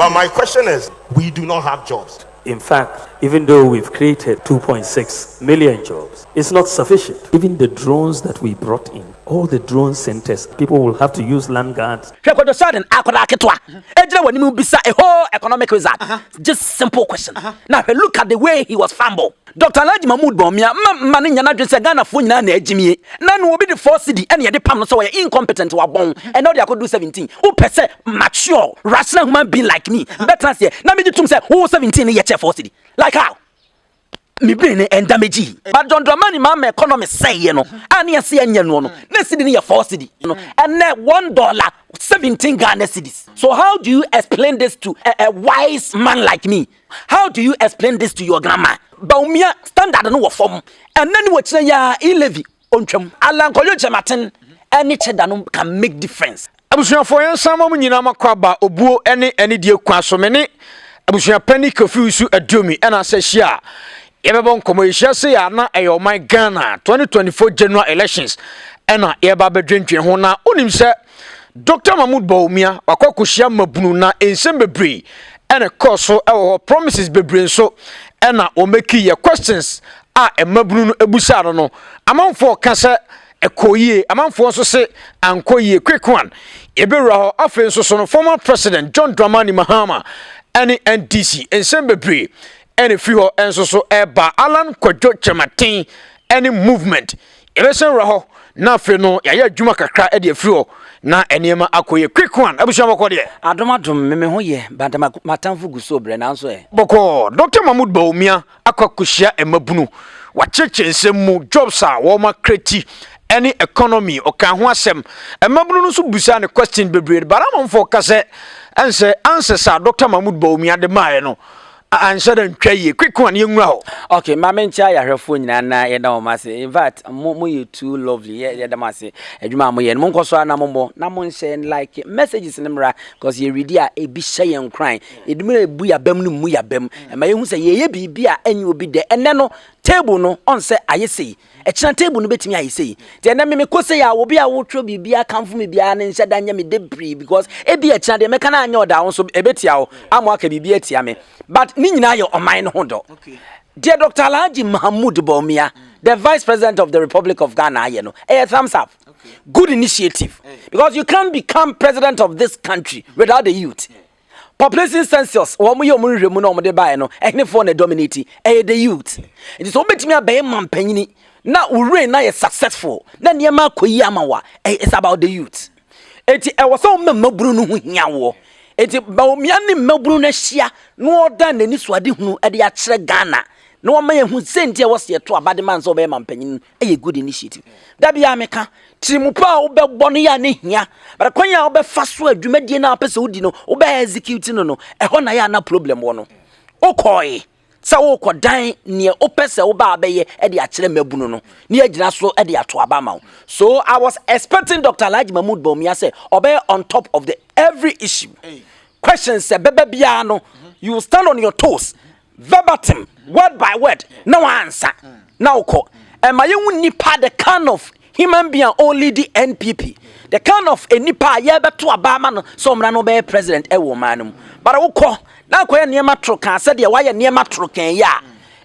But my question is, we do not have jobs. In fact, even though we've created 2.6 million jobs, it's not sufficient. Even the drones that we brought in, all the drone centers, people will have to use land guards. Kwadwo Sheldon akoda ketwa. Ejina wanimu bisa a whole economic result. Just simple question. Now look at the way he was fumble. Dr. Alhaji Mahmood Bawumia mane nyana dwen se Ghana fo nyina na agimie. Na no obi the 4 cedi ene ye de pam no so we incompetent wa bon. And now they could do 17. Who per se mature, rational human being like me. Better say na me tum say who 17 ye che 4 cedi. Like how? Me brain and damage. But John Dramani Mahama economy say you know. Ani ase anya no no. Na cedi ne 4 cedi. And now $1 17 Ghana cedis. So how do you explain this to a wise man like me? How do you explain this to your grandma? Bawumia standard no form. And then what say ya levy ontwam. Alan Kwadwo Sheldon any Cheddar no can make difference. Abusua for yan sama mu nyina makwaba obuo ene die kwaso mene abusua pani kofi su adomi ena se hia yebebo nkomo hia se ya na eyo my Ghana 2024 general elections ena yeba bedwentwe ho na onim se Dr. Mahmood Bawumia wakwakohia mabunu na ensem bebre ene koso ewo promises bebre so ena o make your questions mabunu no ebusa no amanfo ka se ekoyie amanfo so se ankoyie quick one ebewura ho afen so no former president John Dramani Mahama any NDC ensem bebre any free ho enso so eba Alan Kwadwo Sheldon any movement ebesen raho na fe no ya adwuma kakra e de free ho na enema akoye quick one abusha boko de adomadom meme ho ye badama matamfu guso bre na nso e boko Dr. Mahmood Bawumia akwakohia emabunu wacheche nsem mu jobs a wo ma kreti any economy o kan ho asem emabunu no so busa ne question bebre bara monfo kase ense answers a Dr. Mahmood Bawumia de mae no answer den twaye quick one yenwura ho okay ma mencha ya hwefo nyina na ye da o mase in fact mo you too lovely ye da mase adwuma mo ye mo nkoso na mo na mo share like messages nimra because ye ready a e bi hye yen kran edumira ebu ya bam no mu ya bam ma ye hu se ye bibi a enye obi de ene no table no on se ayesei echina table no betimi ayesei de na me kose ya obi a wotro bibi a kamfo me bia na nhya da nya me debri because ebi echina de meka na anya oda won so ebetia wo amo aka bibi atia me but ni nyina ye oman no hodo okay. Dear Dr. Alhaji Mahmood Bawumia, the Vice President of the Republic of Ghana, you know, a thumbs up. Okay. Good initiative. Because you can't become president of this country without the youth. Population census, one way you no de buy no, any for the dominating, the youth. It is obey me a bay man penny. Now we reign now is successful. Then Yama Koyamawa, it's about the youth. It was so Bruno Yawo. Eti Bawumia ni mabunu na hia no oda nani swade hunu e de a kire Ghana no ma ye hu sentia wo se to abade man so be mampanyin e good initiative da bia meka trimupa wo be bono ya ne hia bara kwanya wo be fa so adwumadie na apese wodi no wo be execute no e ho na ya na problem wo no okoi sa wo kodan ne opese wo ba abeye e de a kire mabunu no ne agina so e de ato abama so I was expecting Dr. Alhaji Mahmood Bawumia say obey on top of the every issue. Questions say bebe bia no you stand on your toes verbatim word by word no answer now ko and my young nipa the kind of human being only the NPP the kind of a nipa ye beto abama no so mra no be president e wo manum but wo ko na ko ye niema tro kan said ye why niema tro kan ya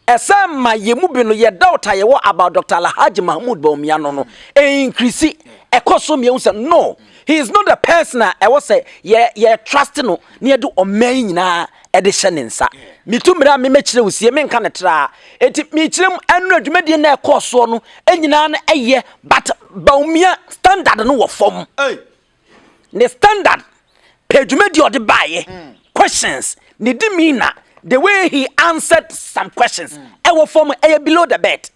esa ma ye mu bi no ye doubt ye wo about Dr. Alhaji Mahmood Bawumia no increase e koso me say no. He is not a person I was say yeah trust no near do o man nyina edition nsa me tu mra me mekire usie me nka ne tra eti me kirem anu adwumadi na ekoso no enyina na eye but Bawumia standard no wo fom the standard pedwumadi o de baye questions ne di mina the way he answered some questions e wo fom e below the bed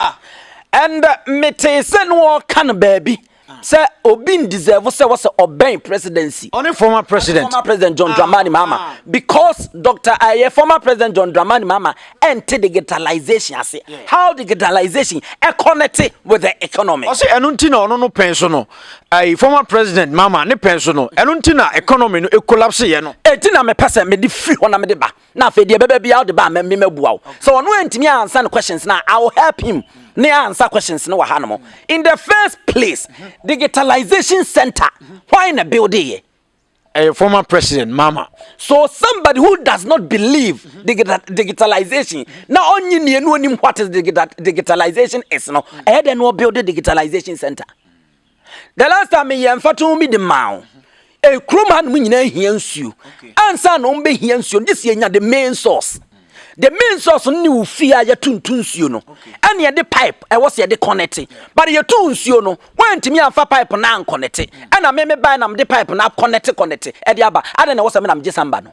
and me te se no kan baby say Obin deserve say was obey presidency. Only former president John Dramani Mahama because Dr. former president John Dramani Mahama enter digitalization. I say how digitalization connected with the economy. I say enuntina no pension former president Mahama ne pension no enuntina economy no collapse ye no. Etina me person me di free one me de ba. Na fe de bebe bia de ba me bua. So ono entimi answer questions now I will help him. Ne answer questions no wahanamo. In the first place, digitalization center. Why in a building? a former president Mahama. So somebody who does not believe digitalization, now only you know what is digitalization is no. I had no build the digitalization center. The last time I am me the mouth. A crewman winning hears you. Answer no be hears you. This year the main source. The main source new fear your tunes you know. And yet the pipe I was here the connecting. But your tunes you know. When to me and for pipe now connected. And I may buy them the pipe now connected. At the other, I don't know what I'm just sambano.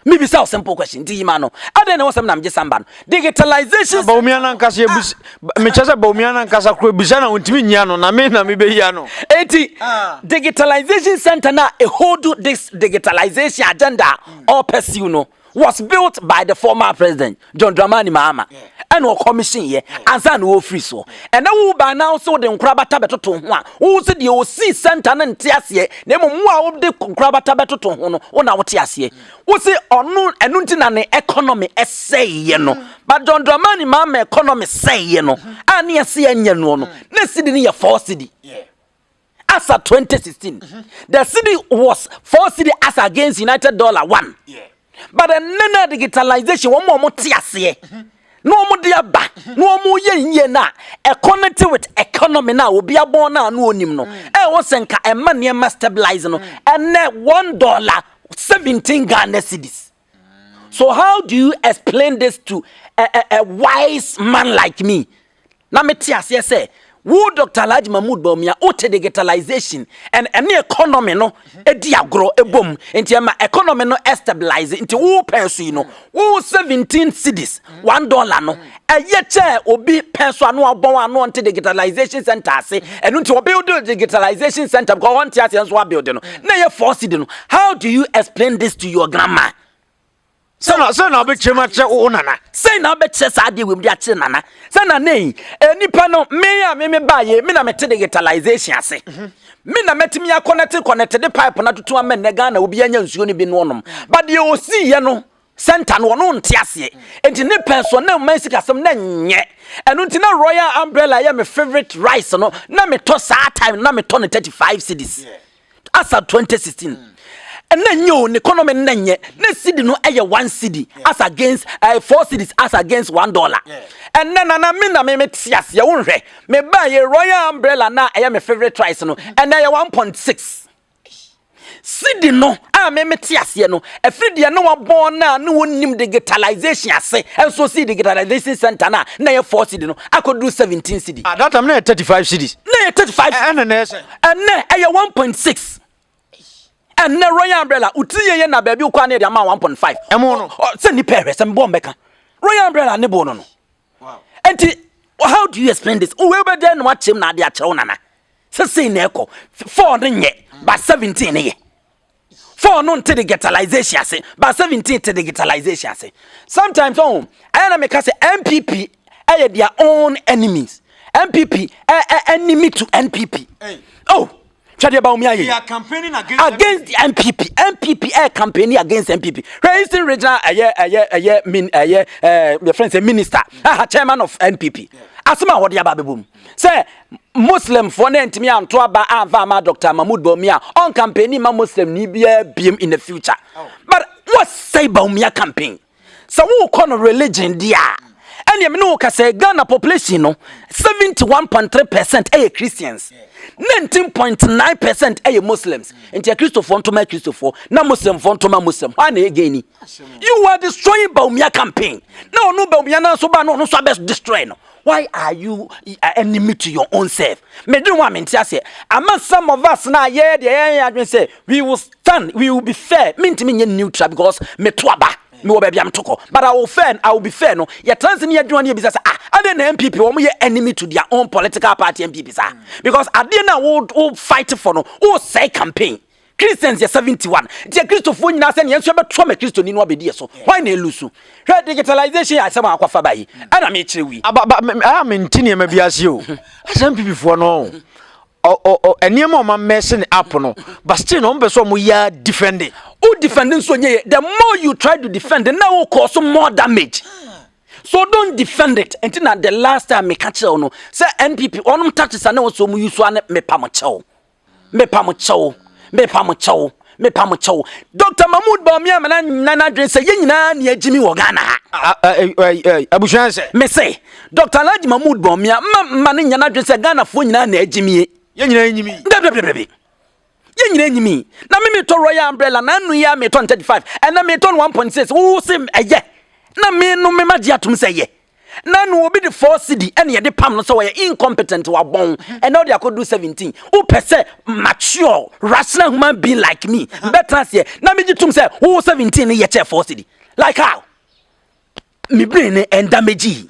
Maybe so simple question. Do you know? I don't know what I'm just sambano. Digitalization. Bawumia na nkasa me chasa Bawumia na nkasa kro bisana untimi nyano na me na me be yano. Digitalization center na a hold this digitalization agenda or pursue no. Was built by the former president John Dramani Mahama and no commission here and no free so and now by now so the crabata beto to one who said you see center and tiasie name of the crabata beto to one on our tiasie who say on no and untin economy essay no but John Dramani Mahama economy say no and near see and no next city near 4 city as at 2016 the city was 4 city as against United dollar 1. But the nana digitalization one more tiasie. No more dear back, no more ye na. A connected with economy now will be a born now no nimno. I was a money stabilizing and net $1 17 Ghana cedis. So how do you explain this to a wise man like me? Na me tiasie say. Wo Dr. Alhaji Mahmoud Bawumia ote digitalization and any economy no edi agro ebom enti ma economy no stabilize enti wo penso no wo 17 cedis $1 no eye che obi penso anu abon anu onte digitalization center ase enu nti obi build digitalization center because one tia sense wa build no na ye 4 cedi no. How do you explain this to your grandma? Say na be chema che o nana. Say na be che sa de wem dia che nana. Say na nei nipa no me ba ye me na me digitalization ase. Me na metimi connect the pipe na tutu amen na Ghana obi anya nsuo ni bi no nom. But the osi ye no center no no ntiase. Enti ne person na man sikasem na nye. Enu nti na Royal Umbrella ye me favorite rice no na me to sa time na me to 35 cedis. As at 2016. And then you economy nenye ne cedi no eye 1 cedi as against 4 cedis as against $1. And then na me tias ye wonhwe me buy a Royal Umbrella na eye my favorite rice no and na 1.6 cedi no me tias ye no efridie no wabon na no wonim digitalization ase and so see digitalization center na 4 cedi no akodu 17 cedi at that time na 35 cedis na 35 and na eye 1.6 and na Royal Umbrella utiye ye na baby ukwa na dia ma 1.5 emo no se ni pere se mbo mbeka Royal Umbrella ne bo no wow. And how do you explain this? We be there no watchem na dia kire nana se na eko 4 no nye but 17 ne ye 4 no nte digitalization ase but 17 te digitalization ase. Sometimes I na make say MPP are their own enemies. MPP enemy to NPP. Hey. Cheddar Bawumia they are campaigning against the MPP. MPP are campaigning against MPP. Eastern Regional my friend say minister, chairman of NPP. Asema what ya babebum. Say Muslim for na ntimi anto aba ava ma Dr. Mahmoud Bawumia on campaigning ma Muslim ni bia biem in the future. But what say Bawumia campaign? So who call religion dia? And you know say Ghana population no 71.3% are Christians. 19.9% are Muslims. And you Christopher to my Christopher, na Muslim to my Muslim. Why again? You are destroying Bawumia campaign. No Bawumia na so ba no so best destroy no. Why are you enemy to your own self? Me do want me say, among some of us now say we will stand, we will be fair. Me neutral because me twaba. Me wo baby am toko but I will be fair no ya Tanzania adwani bi say ade na MPP wo mo ye enemy to their own political party MPP sa because ade na wo fight for no wo say campaign Christians ya 71 dia Christopher nyina say yenso be tro me Christo ni no obedi so why na elusu hwe digitalization ya say ma akwafa bayi ana me kire wi I am intini ma biase o MPP fo no eniema ma messing up no but still no be so mo ya defending defending so nye the more you try to defend the now will cause more damage. So don't defend it until na the last time me catch no say NPP onum touches na so mu use an me pamocho me pa mo chow Dr. Mahmoud Bawumia na dwen say ye nyina na agimi wo Ghana abushan say me say Dr. Alhaji Mahmoud Bawumia ma ne nyana dwen say Ghana fo nyina na agimi ye nyina enyimi ye nyina enyimi na me to Royal Umbrella na anu ya me ton 35 and na me ton 1.6 wo sim eye na me no me magia tum say ye na no obi the 4 cedi and ye de pam no so we incompetent wa bon and now they could do 17 who per se mature rational human being like me better say na me tum say who 17 ye che 4 cedi like how me brain and damage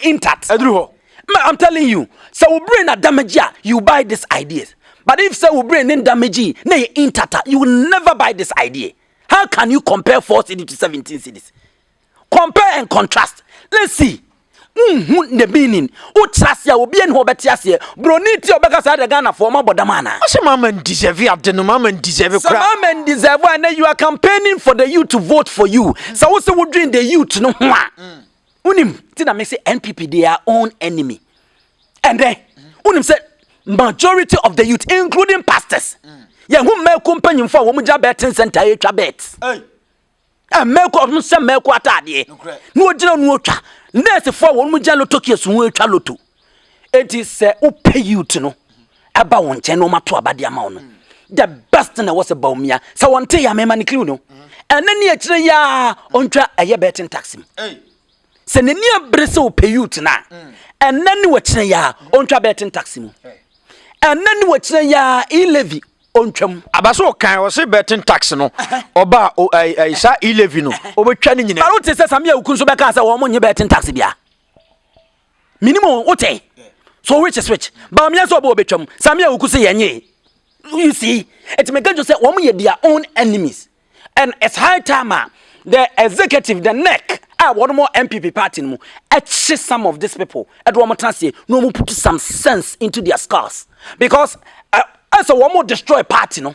intact I'm telling you so we brain a damage you buy this ideas but if so we brain in damage na intact you will never buy this idea. How can you compare 4 cedi to 17 cedis? Compare and contrast. Let's see. The meaning. O trust ya obi en ho betiase. Broni ti obeka sa de Ghana for ma bodamana. O se mama deserve adeno mama deserve kra. Mama deserve and you are campaigning for the youth to vote for you. So wo se wo dream the youth no ho a. Unim ti na me say NPP their own enemy. And then unim say majority of the youth including pastors. Ya hu me company for wo mu ja betting center e twa bet. Meko no se meko atade no ogina no otwa nurse for won mu jalo tokie so won atwa loto enti se o pay youth no aba won che no mato abade ama no the best thing was about Bawumia se won te ya mema ne clue no enani a kire ya ontwa eye betting tax se ne ni abrese o pay youth na enani wo kire ya ontwa betting tax mu enani wo kire ya e-levy ontwam abaso kan o se betting tax no oba sa 11 no obetwa ni nyina ba wote se samia ukunso be kan se wo monye betting tax bia minimum wote so which is which Bawumia so oba obetwam samia ukuso yenye you see it make you say wo monye their own enemies and it's high time the executive the neck one more MPP party no some of these people at one more time no more put some sense into their skulls because as a one more destroy party no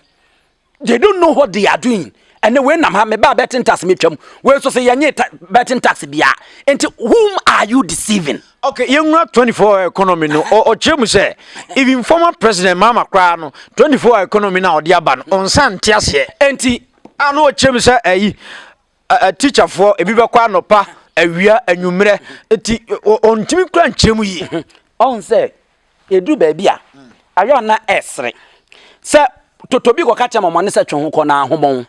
they don't know what they are doing and then when I'm me ba betting tax me twam we so say yanye betting tax bia into whom are you deceiving? Okay, you not 24 economy no or chemu say even former president Mahama kra no 24 economy na odi aba no onsan tiase enti ano chemu say a teacher for ebi be kwa nopa awia anwumre enti ontimi kra nchemu yi on say edu ba bia ayo na esre se totobi ko ka chama money se twon ho na ahomon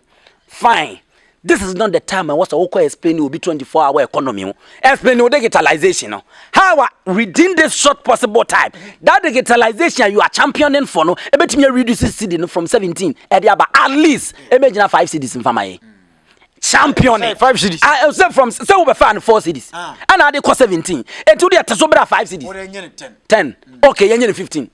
fine this is not the time I was to explain will be 24-hour economy explain the digitalization no how within this short possible time that digitalization you are championing for no e betimi reduce cedi no from 17 e dey about at least e imagine 5 cedis in famaye championing 5 cedis I say from say we be fan 4 cedis and I dey cost 17 and to dey teso bra 5 cedis what yenye 10 okay yenye 15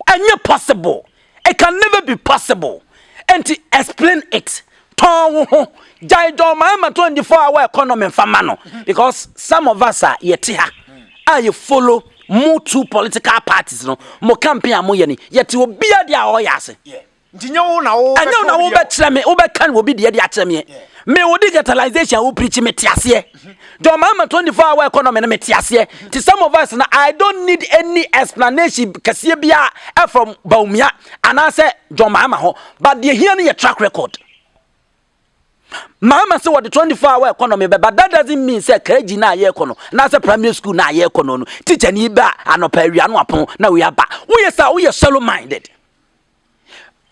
and you possible it can never be possible and to explain it Mahama 24-hour economy famano because some of us are yet here you follow more two political parties no mo campaign mo ye ni yet will be there all yase ntinyo na wo and now wo betre me wo be kan wo bi de akyere me me wo digitalization wo preach me tiase Mahama 24-hour economy na me tiase to some of us now I don't need any explanation kase bia from Bawumia and I say Mahama ho but they hear your track record Mahama say what the 24-hour economy but that doesn't mean say KG na ye kono na say primary school na ye kono no teacher ni ba anopawia no apon na we aba we say we are shallow minded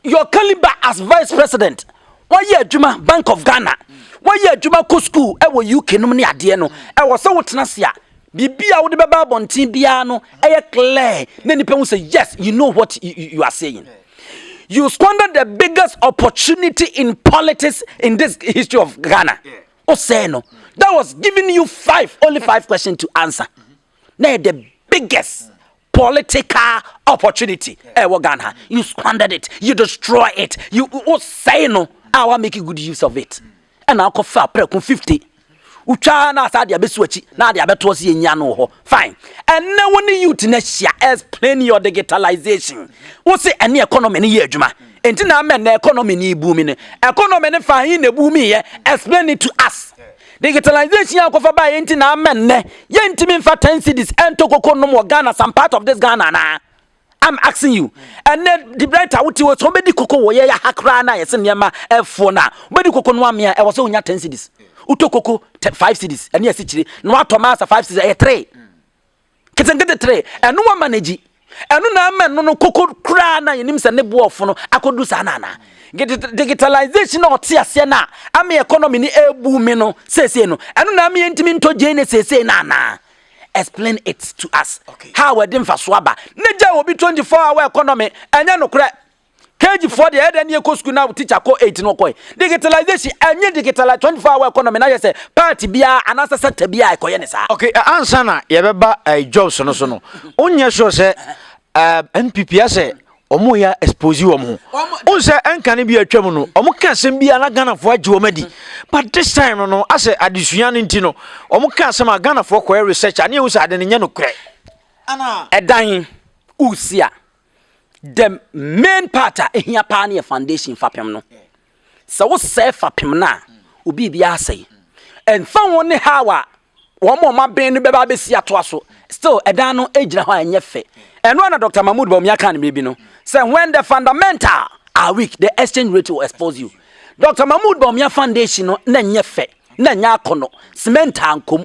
your caliber as vice president why ye adwuma Bank of Ghana why ye adwuma ko school e wo UK no ne ade no e wo say wotena se a bibia wo de beba bontin bia no e clear na nipa wo say yes you know what you are saying. You squandered the biggest opportunity in politics in this history of Ghana. Oseno. That was giving you only five questions to answer. Now the biggest political opportunity. Ghana. You squandered it. You destroy it. You Oseno. I will make good use of it. And I'll confer 50. Uchana sa dia besuachi na dia beto se nya no ho fine and now when you to share explain your digitalization wo say any economy ni ye adwuma enti na men na economy ni boom ni economy ni fine na boom ye explain it to us digitalization akofa ba enti na men ne ye ntimi mfa 10 cedis ento kokko no mo Ghana some part of this Ghana na I'm asking you. And then the brighter what you was somebody cocoa ya hakrana yes nyama F4 na. Bedi cocoa no amia e was onya 10 cedis. Uto cocoa 5 cedis. And yes it no atomasa 5 cedis e 3. Ketengete 3. And no manage. And no man no cocoa krana yenim se ne boofo no akodu sanana. Get digitalization or tia na. Ami economy ni ebu me no say no. And no ami ntimi nto jene say na. Explain it to us. Okay. How we dem fa swaba. Neja obi 24-hour economy enya no kra. KG4 the head any school now teacher ko 8 no koy. Digitalization enya digitalize 24-hour economy na say party bia anasa sector bia ekoye ne sa. Okay, answer na ye beba jobs no so no. Onye sure say NPP say omo ya expose omo. On say enka ne bia atwam no. Omo ka sem bia na Ghana fo agi omadi. But this time no as adesua nti no omo ka sem Ghana fo ko research ani hu say ade ne nya no kre. Ana edan usia. The main part ehia pa na foundation fapem no. So wo say fapem na obi bia say. And fa won ne hawa wo mo ma ben no beba be sia to aso. Still edan no ejira ho anya fe. And when Dr. Mahmoud Bawumia can maybe no. Say when the fundamental are weak, the exchange rate will expose you. Dr. Mahmoud Bawumia foundation no na nye fe, na nya akono, cement ankom,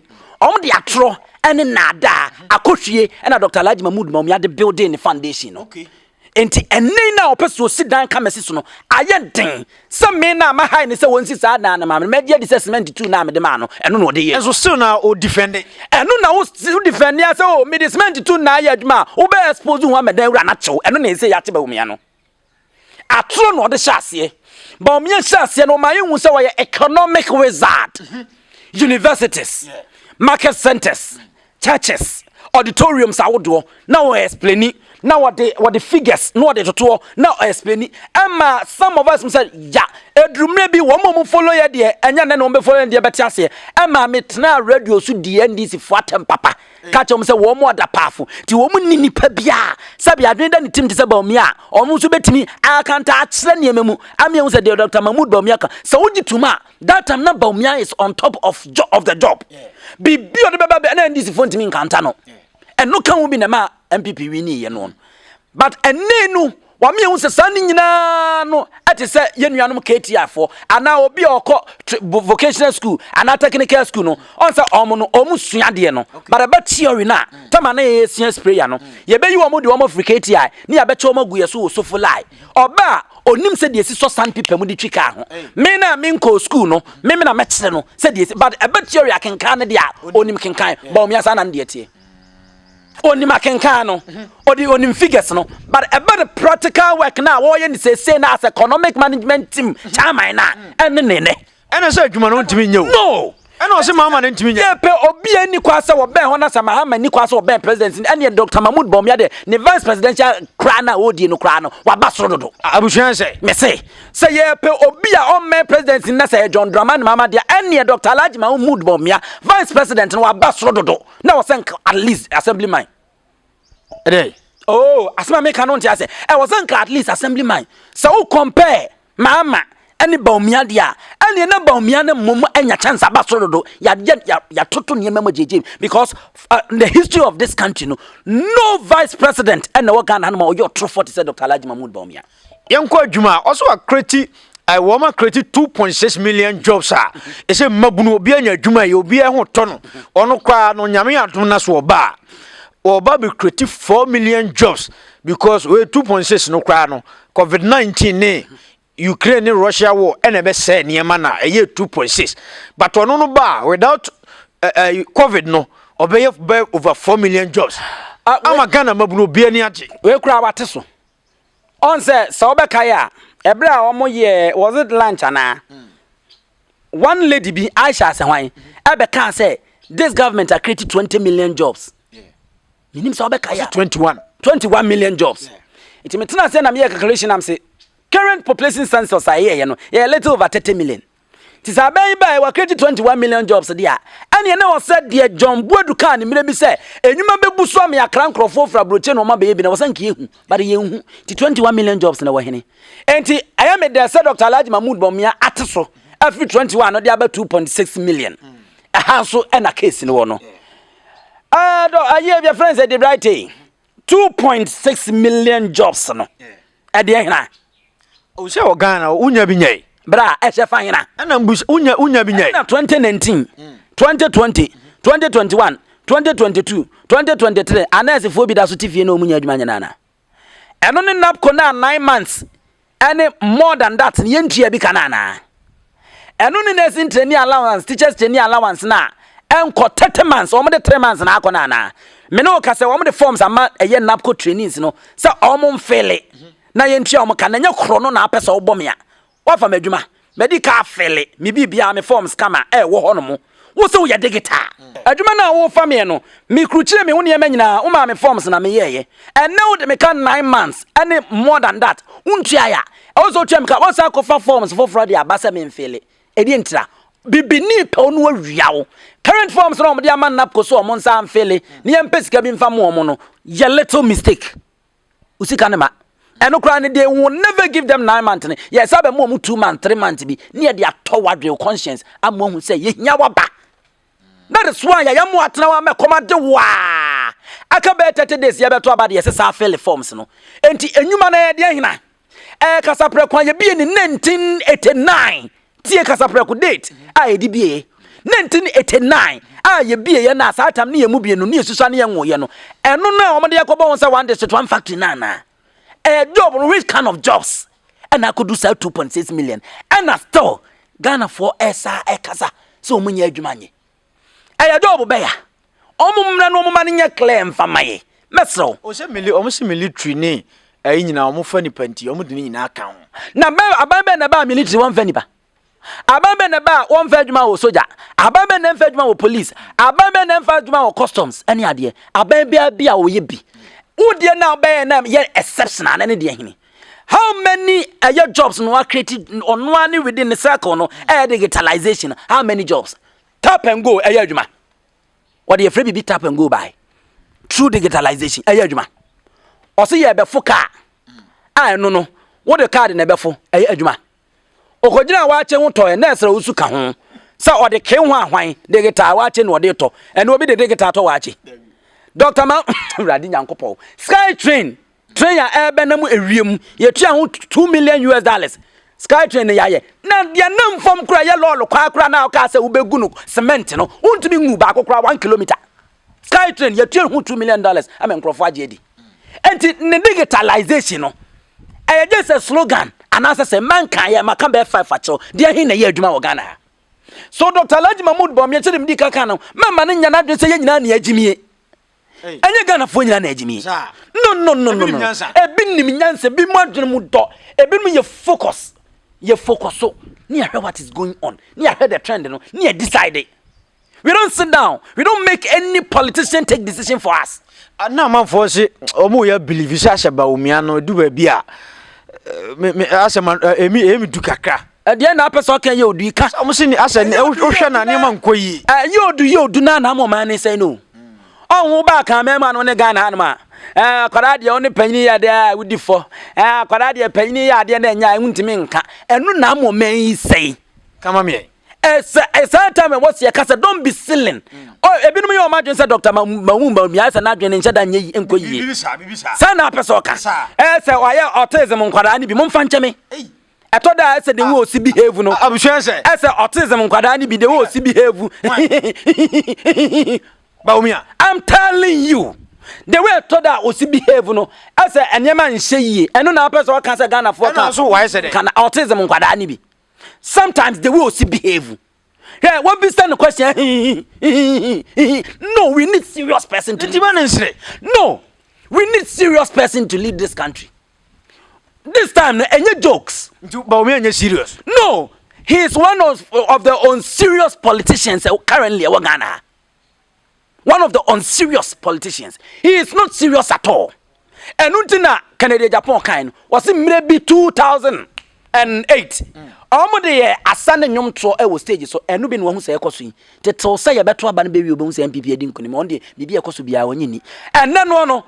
de atro ene nada, akohwie na Dr. Alhaji Mahmoud Bawumia de building the foundation no. Okay. Enti enne na opeso sit down kamesi so no aye den some me na ma high ne say won si sa na ma me de say cement 2 na me de ma no eno no de ye enso still na o defend eno na wo defend ya say o me de cement 2 na ya adwuma wo be expose hu amadan wura na chew eno na say ya che Bawumia no atro no de hyase Bawumia hyase no ma yin say we economic wizard universities market centers churches auditoriums awodo na we explain now what the figures no what the to now explain Emma some of us said yeah edrumre bi wo mo follow ye de enya na no be follow de beti ase Emma metna radio so di NDC for atem papa catch them say wo mo da pafo ti wo mu nini pa bia sabi adwen da ne tim te say Bawumia o mo so betimi akanta akire ne memu ami hu say Dr. Mahmoud Bawumia ka so uji tuma that time na Bawumia is on top of the job bibi o de baba na NDC for ntimi nkanta no and no can we be na ma MPP wini ye no but enenu wa me hu se san nyina no ate se ye nuanom KTI for ana obi okọ vocational school ana technical school no on se omu suade no but about theory na tama na ye science sprayer no ye be yi omu de omu free KTI ni ya be che omu gu ye so fulai oba onim se de si so san people mu de twika ho me na me nko school no me na me kire no se de but about theory akenkan ne dia onim kenkan Bawumia sa na de tie onima kenkan no odi onim figures no but about the practical work now wo ye ni say na as economic management team chairman na ene ene say adwuma no ntimi nyew no ene o se Mahama na ntimi nyew ye pe obi ani kwasa wo ben ho na sa Mahama ni kwasa wo ben president ene Dr. Mahmoud Bawumia de ne vice presidential kra na odi no kra no wa ba soro dodo abusuan say me say ye pe obi a on men president na say John Dramani Mahama de ene Dr. Alhaji Mahmoud Bawumia vice president no wa ba soro dodo na wo say at least assemblyman Hey. Oh, asma me canon say I wasn't at least assemblyman. So compare Mahama any Bawumia dia any na Bawumia na mum enya chance abasodo ya toto ne memo jeje because the history of this country no vice president and no Ghana na your true 40 said Dr. Alhaji Mahmoud Bawumia. Yanko adwuma also a create I woman created 2.6 million jobs e say mabunu obi anya adwuma ye obi ho to no ono kwa no nyame adom na so oba be create 4 million jobs because we 2.6 no kwa no COVID-19 ne Ukraine and Russia war and be say niema na e 2.6 but ono no ba without COVID no obey over 4 million jobs ama Ghana mabunu obi ani age we kura wate so on say so be kaya ebra omo ye was it lunch ana one lady be Aisha Sehwan ebe kan say this government are created 20 million jobs. Minim so be kaya 21 million jobs. It me tena say na me calculation am say current population census are here no a little over 30 million. Ti say by we create 21 million jobs there. And you know said there John Boadu kan me be say enuma bebu so me akra nkrofo fra broche no ma be bi na was nka ehu but ye hu ti 21 million jobs na we hene. Enti I am there said Dr. Alhaji Mahmoud Bawumia ateso every 21 no dey about 2.6 million. So and a case no no. Your friends said the right thing. 2.6 million jobs no. E de hina. O se o Ghana unya bi nyai. Bra e se fa hina. Ana mbush unya bi nyai. Na 2019, 2020, 2021, 2022, 2023 anasefo bi da so tifie na omunya adwuma nyana na. Eno ne napko na 9 months. Any more than that yentua bi kanana. Eno ne nursing training allowance, teachers training allowance na enko 30 months or 3 months na akọ na. Me no ka se wo the forms ama eye napko trainings no. Se omo mfele. Na yentua omo kan nya kro no na apese wo bom ya. Wa fa madwuma. Medical fele. Me bibia me forms kama wo ho no mo. Wo se wo ya digital. Adwuma na wo fa me no. Me kruchire me wo ne nyina wo ma me forms na me yeye. And now they make 9 months any more than that. Untua ya. Also tell me ka wo sa ko fa forms for Friday abasa me mfele. Edi ntra. Bibini pe onu awia. Current forms no mo dia man napko so mo nsa mfele. Ne yempesika bi mfa mo no. Ye little mistake. Usika ne ma. Eno kra ne they will never give them 9 months. Yes, abe mo 2 months, 3 months bi. Ne dia to wadwe conscience amo hu say ye nya waba. That is why ya mo atena wa me komade wa. Aka be 30 days ya beto abade yes sa fill forms no. Enti enwuma na ye de hina. Kasapre kwa ye bi ni 1989. Tie kasapre ku date. A ye di bie. 1989. A ye bie ye na sa tam ne ye mu bie no ne yesusa ne ye nwo ye no. Eno na o mo de yakobo won say one district one factory na. A job, which kind of jobs? And I could do sell 2.6 million. And I still Ghana for Esa Ekasa. So many money. A job bear. Omumna no money claim for my Meso. O se military ni e nyina omo fa ni panti omo de nyina aka ho. Na abambe na ba military one faniba. Abambe na ba one feduma wo soldier. Abambe na feduma wo police. Abambe na feduma wo customs. Any ade. Abambe bia wo ye bi. Udie now be na ye exceptional any de hini. How many jobs no are created on one within the circle no digitalization? How many jobs? Tap and go adwuma. What you free be tap and go by? Through digitalization adwuma. O se ye be fo car. No. What the card na be fo adwuma. Okojina wa che ho to na esra usu ka ho. Sa o de ke ho ahwan digital wa che no de to. And obi de digital to wa che. Dr. Ma Radi Nyankopɔ Sky train ya ebe na mu ewiem ye tua ho $2 million Sky train ya ye na de nam fom kura ye lolo kwa na ka se ubegu no cement no untumi ngu ba kokura 1 kilometer Sky train ye tua ho $2 million amen krofo agedi enti ne digitalization no just a slogan and as say man kan ye maka be 5 facho de hin na ye adwuma wo Ghana so Dr. Alhaji Mahmoud Bawumia chiri mdi kaka no mama ne nyana de se ye nyina na agimie Anya Ghana fo nyina na agimi. No. Ebinim nyanse bi mo adwene mu do. Ebinim ye focus. Ye focus so. Near what is going on. Near the trend no. Near decide. We don't sit down. We don't make any politician take decision for us. Na man for say omo ya believe say Bawumia no do ba bia. Me asema emi du kakra. Dia na person kan ye odu ka. Omo se ni asa wo hwe na ne man koyi. Ye odu na na mo man ne say no. Oh, back a man on a Ghana anima. Coradia only penny ya there with the four. Coradia penny ya there and ya won't minka. And no more may say. Come on, me. As time what's your casa, don't be silly. Oh, a bit of your imagine, said Dr. Mahumba, yes, and not in Cheddar and Ye. Son up a soca. As I autism on Quadani be Monfanchame. I thought I said the war see behave. No, I'm sure, sir. As autism on Quadani be the war see behave. Bawumia, I'm telling you, the way I thought that was behave, no. I said, and your man say, and no person can say Ghana for so why said it? Can autism on Quadani. Sometimes they will see behave. Yeah, what be stand the question? No, we need serious person to lead. No, we need serious person to lead this country. This time, any jokes. Bawumia serious. No, he is one of the unserious politicians currently in Ghana. One of the unserious politicians. He is not serious at all. And untina Canada Japan kind was in maybe 2008. Almost asande nyom tro e wo stage so enu bi no hu se ekoso te to say ye beto aba no be wi obon se MPP edi nkuni mo de bibi ekoso bia wanyini enne no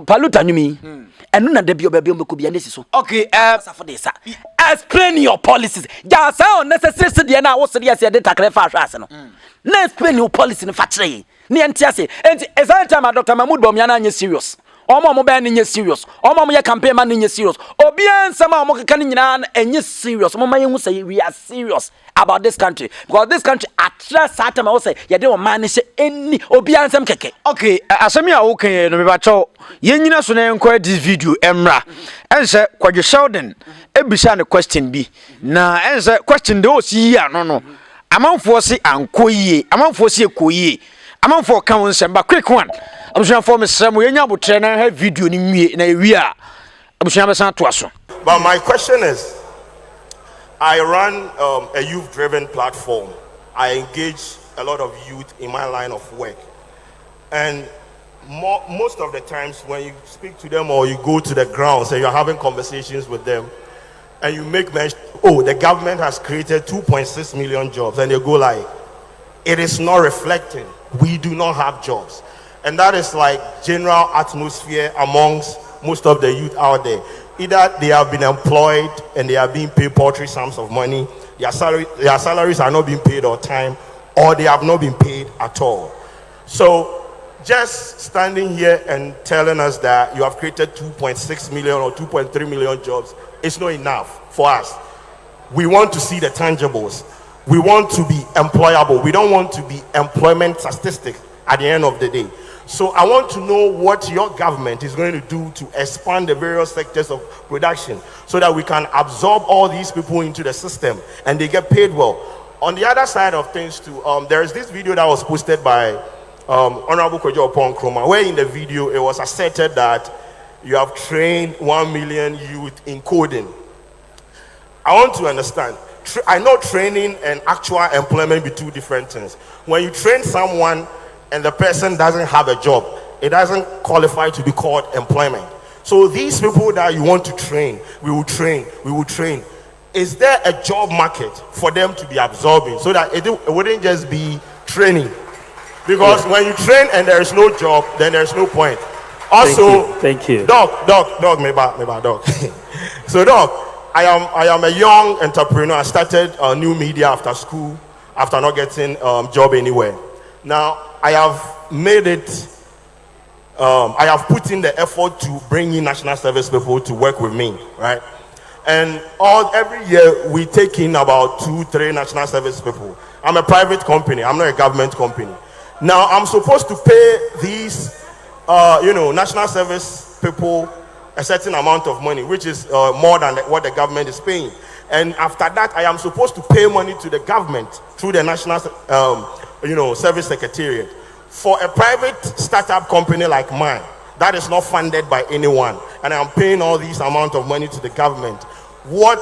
paluta nyumi enu na de bi oba bi omeko bia nesi so okay for this explain your policies just how necessary de na wo se de takre fa ahwa ase no na explain your policy no fa kire Ni entiase. Enti esa time Dr. Mahmoud Bawumia na nye serious. Omo be nye serious. Omo ye campaign man nye serious. Obi ansama omo keka ni nyina enye serious. Omo maye hu say we are serious about this country because this country attract certain I say ye dey o man say any obi ansam keke. Okay, asemi a wo kan no me ba cho. Ye nyina so na enko this video emra. Ense Kwadwo Sheldon ebisa ne question bi. Na ense question de o si ya no. Amanfo se anko yie, amanfo se ekoyie. Amanfo kan won semba quick one. Abusuan for me sremo yenya botre na ha video ni nwie na ewi a abusuan be san to aso. But my question is, I run a youth-driven platform. I engage a lot of youth in my line of work. And most of the times when you speak to them or you go to the grounds and you're having conversations with them and you make mention, oh, the government has created 2.6 million jobs, and they go like, it is not reflecting. We do not have jobs. And that is like general atmosphere amongst most of the youth out there. Either they have been employed and they are being paid paltry sums of money, their salaries are not being paid on time, or they have not been paid at all. So just standing here and telling us that you have created 2.6 million or 2.3 million jobs is not enough for us. We want to see the tangibles. We want to be employable. We don't want to be employment statistics at the end of the day. So I want to know what your government is going to do to expand the various sectors of production so that we can absorb all these people into the system and they get paid well. On the other side of things too, there is this video that was posted by Honorable Kwadwo Sheldon, where in the video it was asserted that you have trained 1 million youth in coding. I want to understand. I know training and actual employment be two different things. When you train someone and the person doesn't have a job, it doesn't qualify to be called employment. So these people that you want to train, we will train. Is there a job market for them to be absorbing so that it wouldn't just be training? Because when you train and there is no job, then there's no point. Also, thank you. Doc, me Doc. So Doc, I am a young entrepreneur. I started new media after school, after not getting job anywhere. Now I have made it. I have put in the effort to bring in national service people to work with me, right? And every year we take in about 2-3 national service people. I'm a private company. I'm not a government company. Now I'm supposed to pay these, national service people a certain amount of money, which is more than what the government is paying. And after that, I am supposed to pay money to the government through the National Service Secretariat. For a private startup company like mine, that is not funded by anyone, and I'm paying all these amount of money to the government. What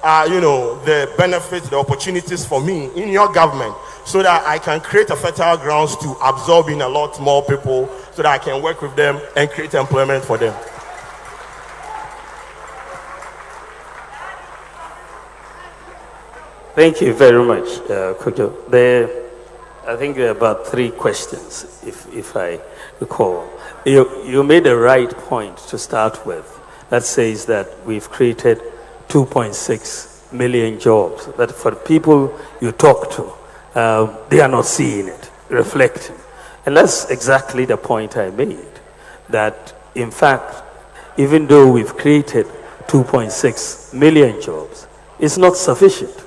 are the benefits, the opportunities for me in your government, so that I can create a fertile grounds to absorb in a lot more people, so that I can work with them and create employment for them? Thank you very much, Kwadwo. I think there are about 3 questions, if I recall. You made the right point to start with. That says that we've created 2.6 million jobs. That for the people you talk to, they are not seeing it reflecting. And that's exactly the point I made. That in fact, even though we've created 2.6 million jobs, it's not sufficient.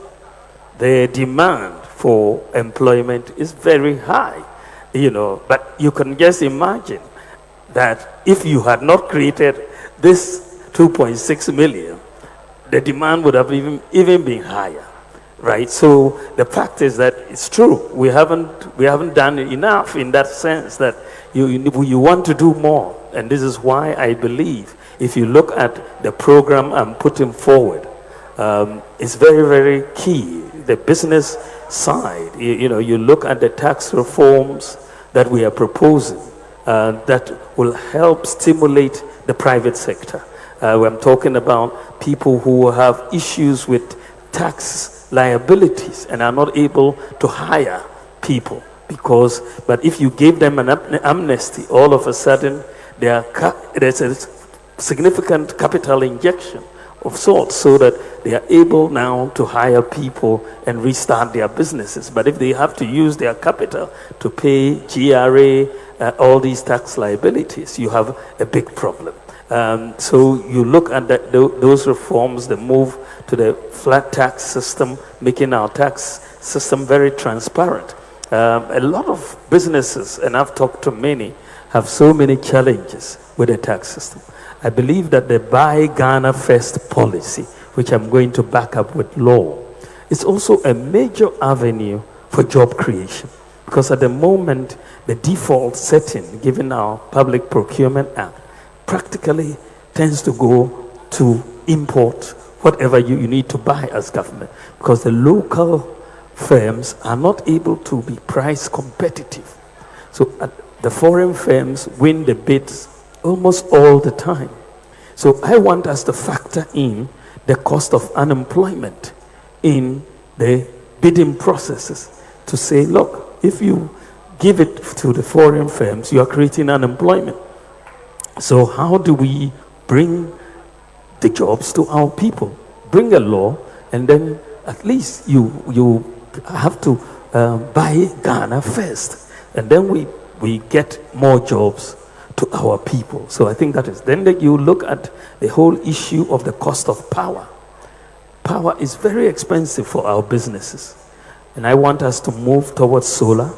The demand for employment is very high, but you can just imagine that if you had not created this 2.6 million, the demand would have even been higher, right? So the fact is that it's true. We haven't done enough in that sense that you want to do more, and this is why I believe if you look at the program I'm putting forward, it's very, very key. The business side, you look at the tax reforms that we are proposing that will help stimulate the private sector. I'm talking about people who have issues with tax liabilities and are not able to hire people but if you give them an amnesty, all of a sudden there's a significant capital injection of sorts, so that they are able now to hire people and restart their businesses. But if they have to use their capital to pay GRA, all these tax liabilities, you have a big problem. So you look at those reforms, the move to the flat tax system, making our tax system very transparent. A lot of businesses, and I've talked to many, have so many challenges with the tax system. I believe that the Buy Ghana First policy, which I'm going to back up with law, is also a major avenue for job creation. Because at the moment, the default setting, given our Public Procurement Act, practically tends to go to import whatever you need to buy as government. Because the local firms are not able to be price competitive. So the foreign firms win the bids almost all the time. So I want us to factor in the cost of unemployment in the bidding processes to say, look, if you give it to the foreign firms, you are creating unemployment. So how do we bring the jobs to our people? Bring a law, and then at least you have to buy Ghana first, and then we get more jobs to our people. So I think that is. Then you look at the whole issue of the cost of power. Power is very expensive for our businesses, and I want us to move towards solar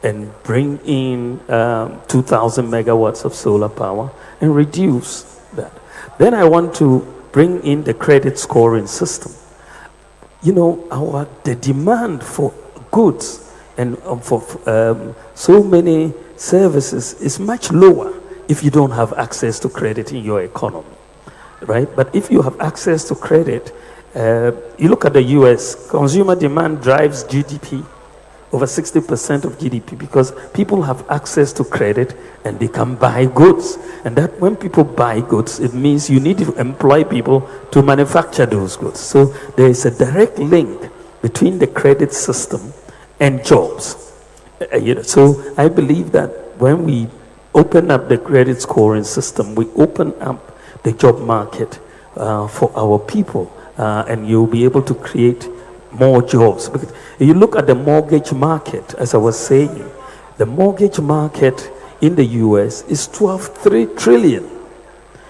and bring in 2,000 megawatts of solar power and reduce that. Then I want to bring in the credit scoring system. You know, the demand for goods and for so many services is much lower if you don't have access to credit in your economy, right? But if you have access to credit, you look at the US, consumer demand drives GDP, over 60% of GDP, because people have access to credit and they can buy goods. And that when people buy goods, it means you need to employ people to manufacture those goods. So there is a direct link between the credit system and jobs. So I believe that when we open up the credit scoring system, we open up the job market for our people, and you'll be able to create more jobs. Because you look at the mortgage market, as I was saying, the mortgage market in the US is 12 trillion.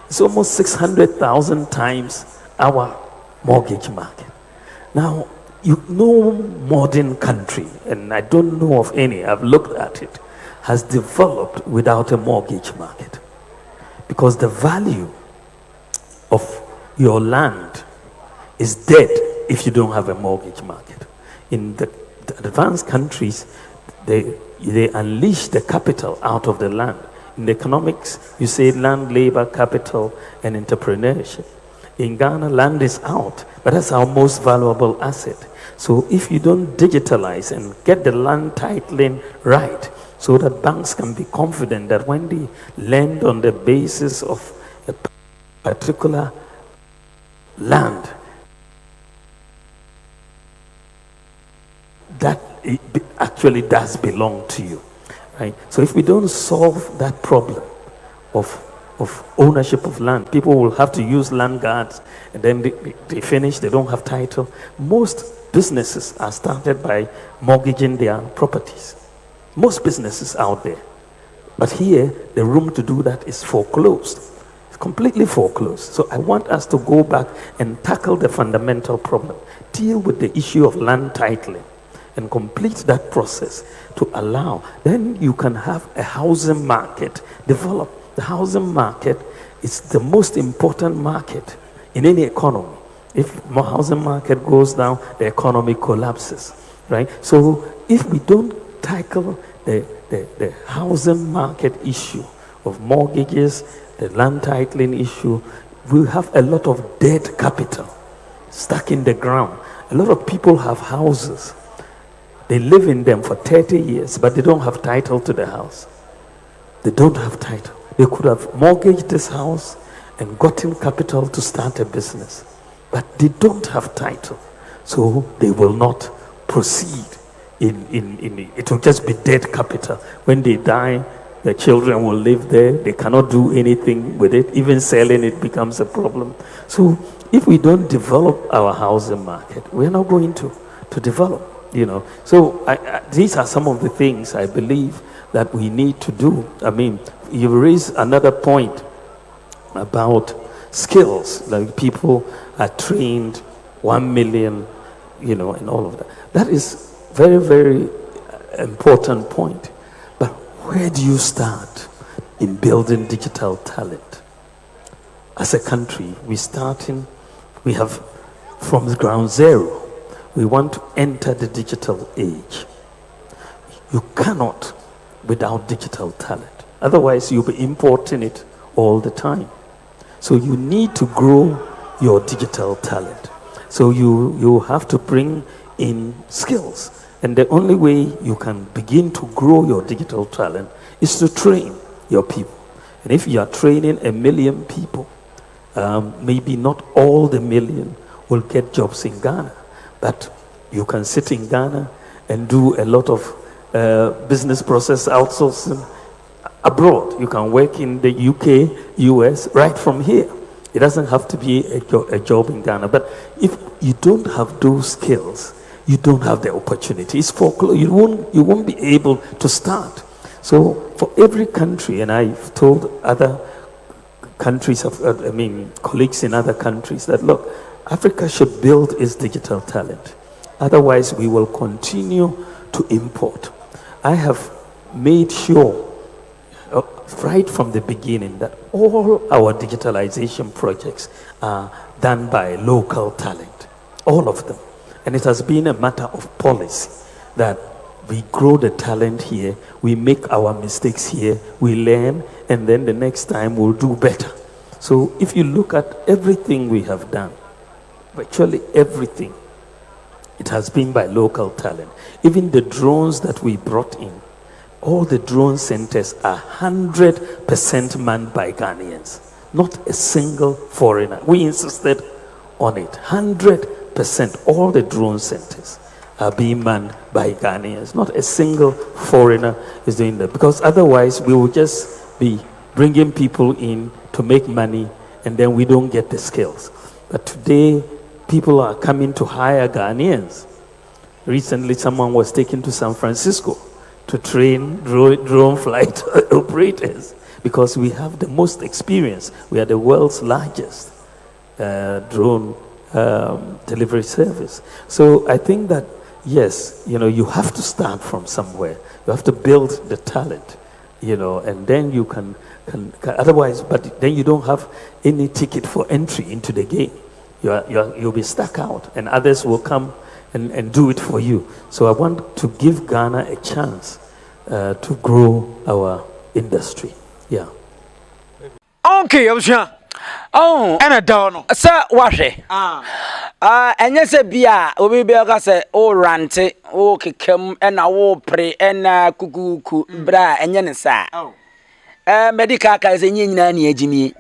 It's almost 600,000 times our mortgage market. Now, no modern country, and I don't know of any, I've looked at it, has developed without a mortgage market. Because the value of your land is dead if you don't have a mortgage market. In the advanced countries, they unleash the capital out of the land. In economics, you say land, labor, capital, and entrepreneurship. In Ghana, land is out, but that's our most valuable asset. So if you don't digitalize and get the land titling right, so that banks can be confident that when they lend on the basis of a particular land, that it actually does belong to you, right? So if we don't solve that problem of ownership of land, people will have to use land guards, and then they finish, they don't have title. Most businesses are started by mortgaging their properties. Most businesses out there. But here, the room to do that is foreclosed. It's completely foreclosed. So I want us to go back and tackle the fundamental problem. Deal with the issue of land titling and complete that process to allow. Then you can have a housing market develop. The housing market is the most important market in any economy. If the housing market goes down, the economy collapses, right? So if we don't tackle the housing market issue of mortgages, the land titling issue, we have a lot of dead capital stuck in the ground. A lot of people have houses. They live in them for 30 years, but they don't have title to the house. They don't have title. They could have mortgaged this house and gotten capital to start a business, but they don't have title, so they will not proceed. It will just be dead capital. When they die, the children will live there. They cannot do anything with it. Even selling it becomes a problem. So if we don't develop our housing market, we're not going to develop, So these are some of the things I believe that we need to do. I mean, you raised another point about skills, like people are trained 1 million, and all of that. That is very, very important point. But where do you start in building digital talent? As a country, we have from ground zero. We want to enter the digital age. You cannot without digital talent. Otherwise, you'll be importing it all the time. So you need to grow your digital talent. So you have to bring in skills. And the only way you can begin to grow your digital talent is to train your people. And if you are training 1 million people, maybe not all the million will get jobs in Ghana, but you can sit in Ghana and do a lot of business process outsourcing abroad. You can work in the UK, US, right from here. It doesn't have to be a job in Ghana. But if you don't have those skills, you don't have the opportunity. It's folklore. You won't be able to start. So for every country, and I've told other countries, colleagues in other countries, that look, Africa should build its digital talent. Otherwise, we will continue to import. I have made sure right from the beginning that all our digitalization projects are done by local talent, all of them. And it has been a matter of policy that we grow the talent here, we make our mistakes here, we learn, and then the next time we'll do better. So if you look at everything we have done, virtually everything, it has been by local talent. Even the drones that we brought in, all the drone centers are 100% manned by Ghanaians, not a single foreigner. We insisted on it. 100%, all the drone centers are being manned by Ghanaians. Not a single foreigner is doing that, because otherwise we will just be bringing people in to make money and then we don't get the skills. But today, people are coming to hire Ghanaians. Recently, someone was taken to San Francisco to train drone flight operators because we have the most experience. We are the world's largest drone delivery service. So I think that, yes, you have to start from somewhere. You have to build the talent, and then you can otherwise, but then you don't have any ticket for entry into the game. You'll be stuck out, and others will come and do it for you. So I want to give Ghana a chance to grow our industry. Yeah. Okay, and a down. Sir, wash it. And yes, bia, obi be say, rante, kikem, and a pre, and kuku, bra, and yenisa. Medical is a yin Jimmy.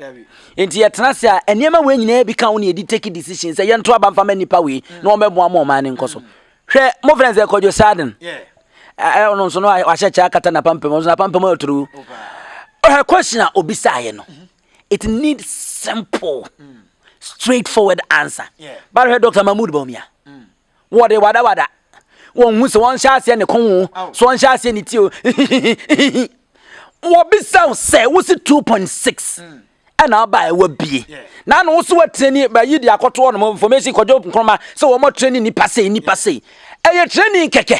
Into yet, Nasia, and Yama when you become only taking decisions, a young trouble from any power, no more man in Koso. More friends, I call you Sadden. I don't know, so no, I shall check at a pump, was a pump through. Her question, Obisayan. It needs simple, straightforward answer. But her Dr. Mahmoud Bawumia. What a wada. One shall see any con, so one shall see any too. What be so say, was it 2.6? And I'll buy will be. Now, also what training by you, the Akoto information could open from so more training ni passe. A training keke.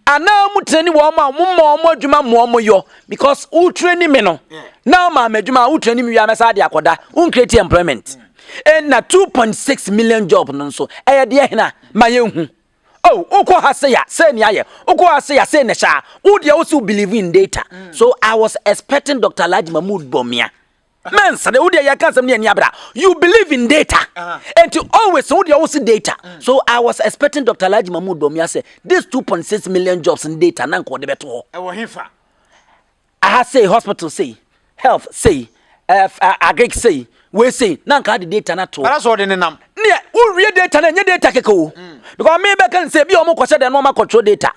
And now I'm training more yo because who training me no. Now, my Meduma, who training me, I'm a Sadia Koda, who create employment. And na 2.6 million job non so. Diana, my young. Oh, Oko has say, Oko has say, Nesha, who they also believe in data. So I was expecting Dr. Alhaji Mahmoud Bawumia. Man, you believe in data, and to always hold your own data. So I was expecting Dr. Alhaji Mahmoud Bawumia say these 2.6 million jobs in data. I say hospital say, health say, agric say, we say, nanka the data na to. That's what in the name. Yeah, who read data and your data keko. Because maybe I can say be almost the normal control data.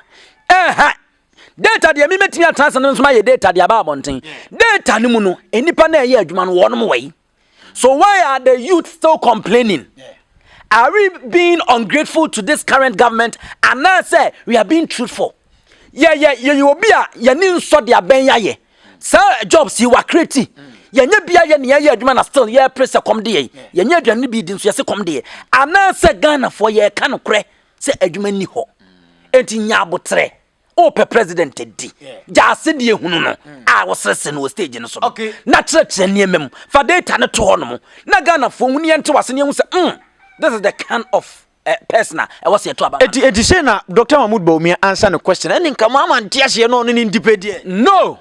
Data the me transfer my data the about bonting. Data no any panel here man one way. So why are the youth still complaining? Are we being ungrateful to this current government? And now say we are being truthful. Yeah, you will be a yanin so dia ben ye. Sir, jobs you are creating. Yanya bia ye near ye man still ye press a come day. Yanya dwan be din so ye come day. And now say Ghana for ye can cre say adwuma ni ho. Enti nya botre. O pe president di. Ja se die hunu no. A wo sese no stage no so. Okay. Na tre niemem. Fa data no to ho no. Na Ghana for hunu ye nte wase ne hu say this is the kind of person I was here to about. It is saying that Dr. Mahmoud Bawumia answer the question. And in Kamama and Tiashi no independent. No.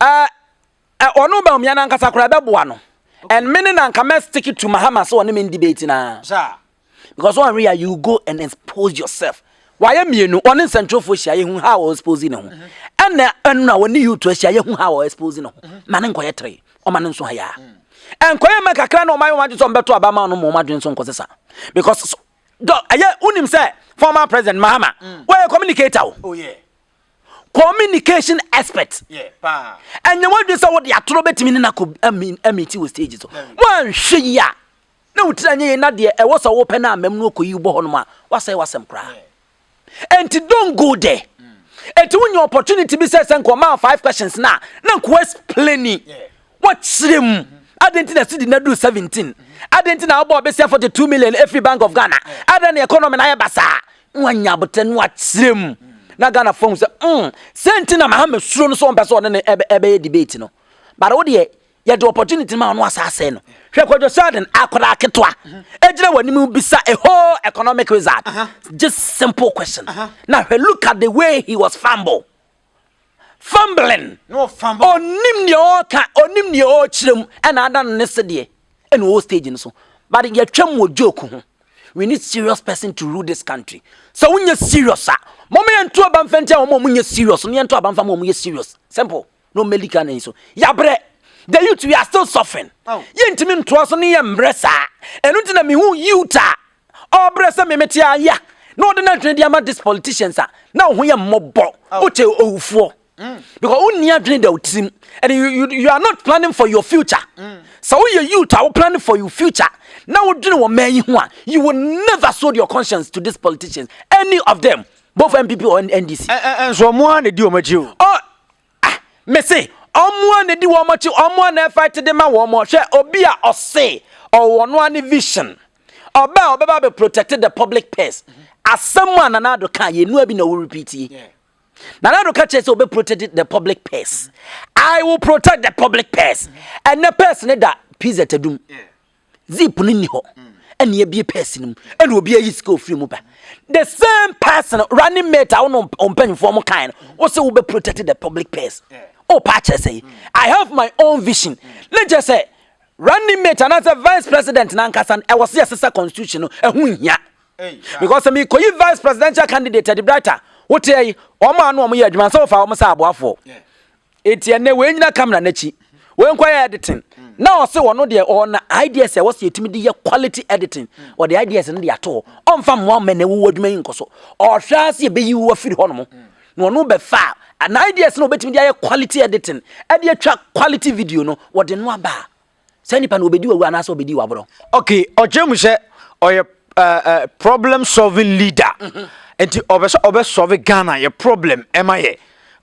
Ono Bawumia na nkasa kura bebo no. And many na nkama stick it to Mahama so on in debate na. Sir. Because one real you go and expose yourself. Why am you no one central for share hu how was exposing no. And na when you to share hu how was exposing no. Man nkoye 3. O man nso haya. And koye make akra no man want to beto abama no mo madwen so nkosesa. Because unim say former president Mahama where communicator. Oh yeah. Communication expert. Yeah, pa. And you want to say what the atro betimi na ko amiti with stages. One hwe ya. Na utranye na de e was open na mem no koyi bo hono ma. Wasai wasem kra. And don't go there. And when your opportunity be says and come 5 questions na ko explaining. What slim identity na na do 17. Identity na obo be say 42 million every Bank of Ghana. Identity economy na ya basa. Nwanya boten what slim. Na Ghana phone say senti na Mahama suro no so mpeso ne ebe debate no. But wo de ye the opportunity ma no asase no. Hwe Kwadwo Sheldon akoda ketwa. Ejire wani mu bisa a whole economic result. Just simple question. Now look at the way he was fumbling. No fumble. Onim ne o chirem and adan ne sede and o stage so. But ye twam wo joke ho. We need serious person to rule this country. So when you serious Mama yentu abamfente o mo munye serious. No yentu abamfa mo munye serious. Simple. No medical na so. Yabre. The youth we are still suffering. Yentimi nto so ne yembresa. Enu ntina me hu yuta. Obresa me metia ya. No de na twene ama these politicians na ho ye mobbo. Uche owufo. Because unni adwene da utim. And you are not planning for your future. So you youth are planning for your future. Now you will never sold your conscience to these politicians. Any of them. Both MPP or NDC. And so more they do much you. Oh, me say, one they do much you, one they fight the man one more share or be or say or one vision. Or be protected the public purse. As someone another can you know be no repeat. Now I don't catch it so be protected the public purse. I will protect the public purse. And the person that pizza to do. Zip ni ho. And ye be a person and will be a school free mover. The same person running mate on penny form kind also will be protected the public purse. Oh, Patch say, I have my own vision. Let's just say, running mate and as a vice president Nankasan, I was yes a constitutional because I mean, vice presidential candidate at the brighter. What say, oh man, no more man so far almost for. It's a new way in the camera nechi. When quiet editing. Now so one of their own ideas was you to quality editing or the ideas in the at all. On from one man who would mean so or trust you be you a free honour. No be far. An ideas no better media quality editing. And you track quality video no what the no bar. Send pan will be do one as will be do abro. Okay, or Jamus or a problem solving leader. And to over solve Ghana your problem MIA.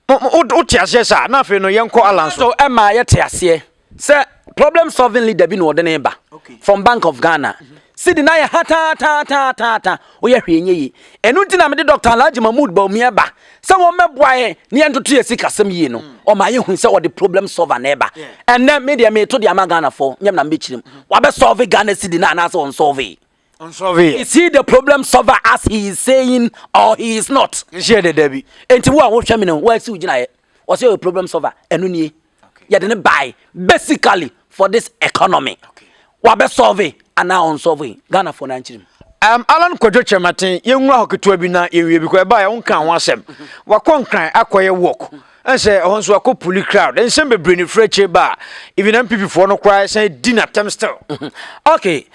Otiasesa na fe no yenko alanso. So MIA tiasie. Say problem solving leader be no the neighbor from Bank of Ghana. See the na ya ta o ye hwenye yi. Enu ntina me de Dr. Alhaji Mahmoud Bawumia ba. Se wo meboae ne entoto esika sem yi no. O ma ye hu se wo the problem solver neighbor. And then media me to the Ghana for nyam na me chirim. Wa be solve Ghana see the na so on solve. Is he the problem solver as he is saying or he is not? Share the Debbie. Enti wo a wo hwe me no wo si ugina ye. Wo say a problem solver enu nie. You didn't buy basically for this economy. Wabe solve and now on solve Ghana for Nigeria. Alan Kwadwo Sheldon, young hoketua bi na ewie because by won kan wasem. Wa konkran akoye work. And say on so akọ puli crowd. And some be bring freche ba. Even MPP for no cry say dinner time still. Okay.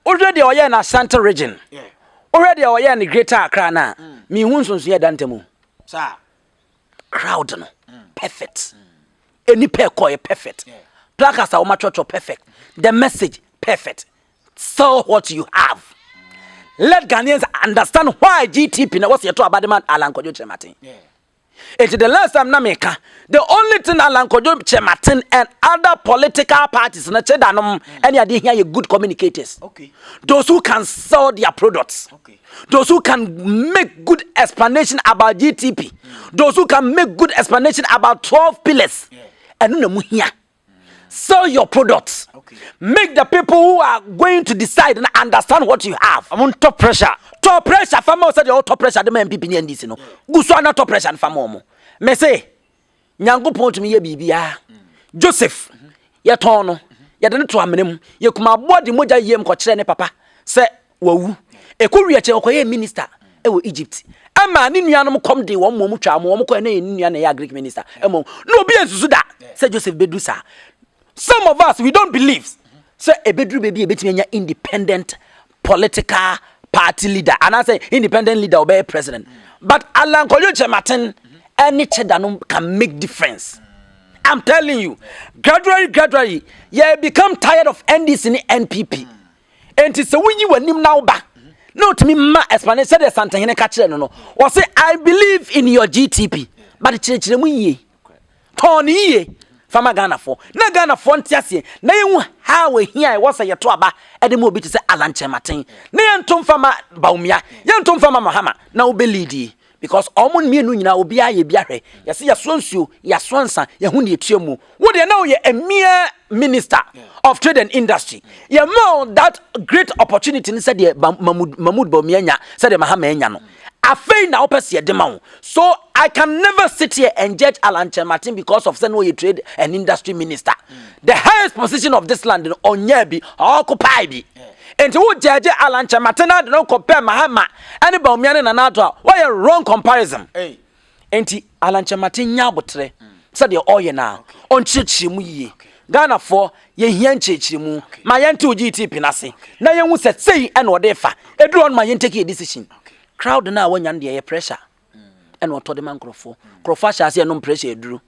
Already oye na Central region. Already oye na Greater Accra na. Me hu nso ye dantemu. Sir. Crowd no. Perfect. Any pair call perfect. Placards are perfect. The message perfect. Sell what you have. Let Ghanaians understand why GTP now what's your to about the man Alan Kwadwo Sheldon. It's the last time Nameka. The only thing Alan Kwadwo Sheldon and other political parties na Cheddar any idea here good communicators. Okay. Those who can sell their products. Okay. Those who can make good explanation about GTP. Those who can make good explanation about 12 pillars. And no here. Sell your products. Okay. Make the people who are going to decide and understand what you have. I'm on top pressure. Top pressure. Farmer said the top pressure. The man people in this, you know. Guswana top pressure and farmer. Me say, nyango point me ye bibia. Joseph, ye tono. Ye dene to amenem. Ye kuma body moja ye mkochire ne papa. Se wawu. Ekuri eche okoye minister. Ewo Egypt. Ama ni nuanom kom de wo mo twa mo ko na ni nua na ya Greek minister. Emo no obi ensusu da. Say Joseph Bedusa. Some of us, we don't believe. So, a bedroom baby, a bit independent political party leader. And I say, independent leader or be president. But Alan Kwadwo Sheldon, any Cheddar can make difference. I'm telling you, gradually, you become tired of NDC and NPP. And it's a when you were him now back. No, to me, ma explanation said something in a catcher. No, or say, I believe in your GTP. But it's a Tony. Fama Ghana for na Ghana for ntiase na yehu how we here was a to aba e de mo bi te se Alan Chematin na yentom fama Bawumia yentom fama Mahama na obelidi because omon mienu nyina obi aye biahwe yese yasonsuo yasonsa yehu ne etuamu wo de na wo ye a mere minister of trade and industry ye more that great opportunity ni said Mahmoud Bawumia nya said Mahama nya no afei na opese de ma. So I can never sit here and judge Alan Chematin because of saying trade and industry minister. The highest position of this land in Onyebi occupy bi. And who judge Alan Chematin and no compare Mahama and Bawumia na nato why a wrong comparison. Hey. Enti Alan Chematin nya botre said the oye na on chichimu yi. Ghana for ye hian chichimu ma yente GTP na se. Na ye hu say and odefa. Edu on ma yen take a decision. Crowd na wanya de pressure and what the man crofo shall no pressure duru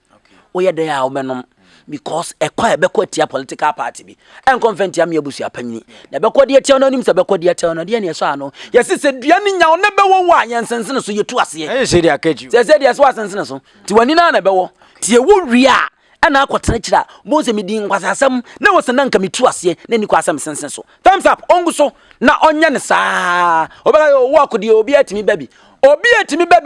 we ye there obenom because e kwa ebekwa tia political party bi en convent ya me abusu apanyini na bekwa de tia no nim se bekwa de tia no de ne so ano ye se dua ni nya wo na bewo wo anyensense so ye tu ase e se dia kaji se dia so asense so ti wani na na bewo ti e wo wia ana akwotena kira mo se medin kwasasam na wo se na nka metu ase na ni kwasam sense so thumbs up ongu so na onye ne saa obala yo wo akodi obi atimi baby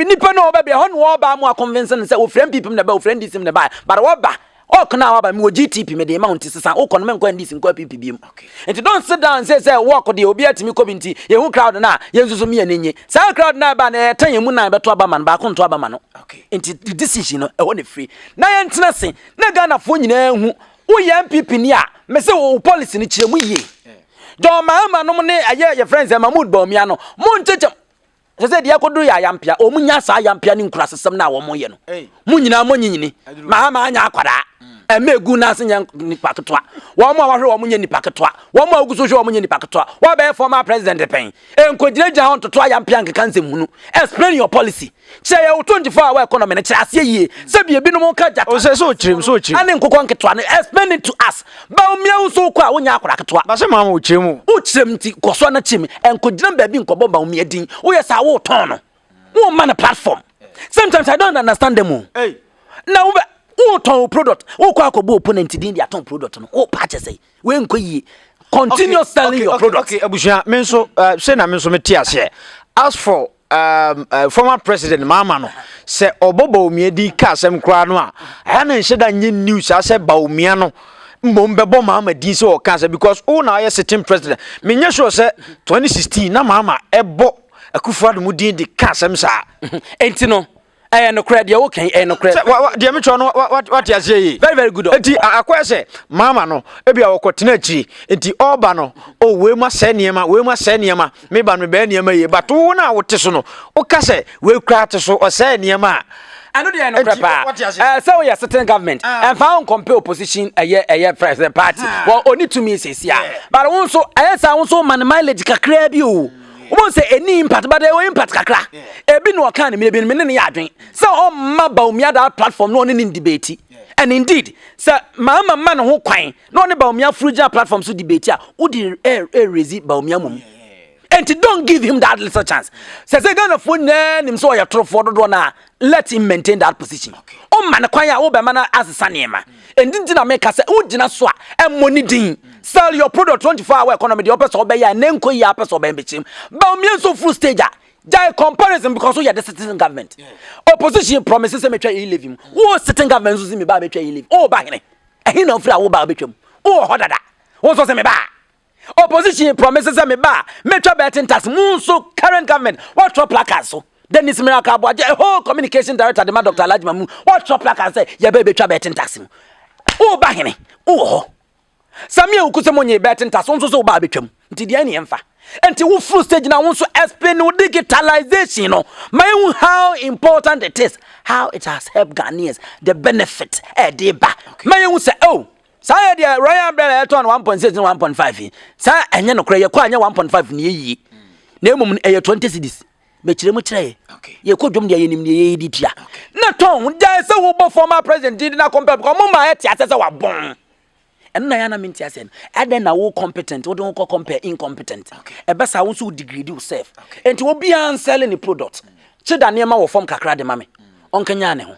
nipa no baby ho no oba mo convince ne say o friend people na ba o friend this na ba but wo ba okna wa ba me GTP me dey mount sisa o kono me nko ndisi nko PP biem and don't sit down and say wo akodi obi atimi community ye hu crowd na ye nsusu me anenye sa crowd na ba na etan ye mu na beto aba man ba ko nto aba man no and the decision no e wo ne free na ye ntena se na Ghana fo nyina hu wo ye MPP ni a me say wo policy ni kire mu ye don Mahama no ne aye your friends Mahmoud Bawumia no mo ncheche se se dia kodu ya yampia o munya sa yampia ni nkura sesem na wo mo ye no mu nyina mo nyinyini Mahama anya akwara emegu na se nya ni paketwa wo mo awahwe wo mo nya ni paketwa wo mo aguso hwe wo mo nya ni paketwa wo be former president pen enkodire gya hon toto yampia nkeka nsem hunu explain your policy che ye 24 hour economy na kira ase yie se bie bi no mo ka jata o se so chirim ane nkokon nketwa na explain it to us Bawumia uso kwa wo nya akwara ketwa ba se mama o chirem ti koso na chim enkodire ba bi nkobo Bawumia din wo ye sa wo ton no wo man a platform sometimes I don't understand them. Hey now who ton product who kwa akobo opponent din dia ton product no who purchase we nko yi continue selling your product. Okay abushia menso say na menso meti ase as for former president Mahama no say Bawumia di ka asem kra no a aya na nheda nye news ase Bawumia no mbombe Mahama di so o ka say because who na ya sitting president menye sure say 2016 na Mahama ebo Akufo-Addo mu din di ka asem sa enti no no credit you okay no credit dia me cho no what you say very very good enti akwa say Mahama no ebia wo kotena chi enti oba no o we ma se niema me ba no be niema ye but wo na wo te so no o ka say we kra te so o se niema I know they are no prepare. So we are certain government and found compare opposition a year president party. Well, only to me says yeah. But also I also man mileage kakra bi o. Won say any impact but there impact kakra. E bi no kan me ne ya adwen. So o ma Bawumia that platform no in debate. And indeed, sir, Mahama man who quine, no ne Bawumia frugal platform so debate ya, who did raise Bawumia mum. And don't give him that little chance. Says a gun of phone name him so your true for the let him maintain that position. Oh man, acquire Obama as a sanema. And didn't make us oh dinner swa and money ding. Sell your product 24 hour economy, the opposite obey and then go ya pass or bambich. Bawumia so full stage. Jai comparison because we are the citizen government. Opposition promises me try you leave him. Oh, citizen government who see me baby try you leave. Oh, bahine. He no fra wo ba betwam. Oh, hodada. Wo so se me ba. Opposition promises me ba. Me try betting tax. Moon so current government. What drop placards so. Dennis Miracle Abua, whole communication director, the man Dr. Lajmamu. What drop placards say? Ya baby try betting tax. Oh, bahine. Oh. Samia ukusemonye betting tax. On so ba betwam. Nti dia ni emfa. And to full stage now want to explain digitalization, my how important it is, how it has helped Ghanaians, the benefit deba. My own say, oh, say the Royal Umbrella 1.6 and 1.5. Say and you know cry 1.5 near name 20 cities. Okay. You could do the enemy editia. Not on, there's a former president did not compare. Come on, my head, as I born. And Nayana Mintia said, and then I will competent, or don't compare incompetent. A best I also degree yourself. And to be selling the product. Cheddar Nema will form Kakra de Mammy. On Kanyane.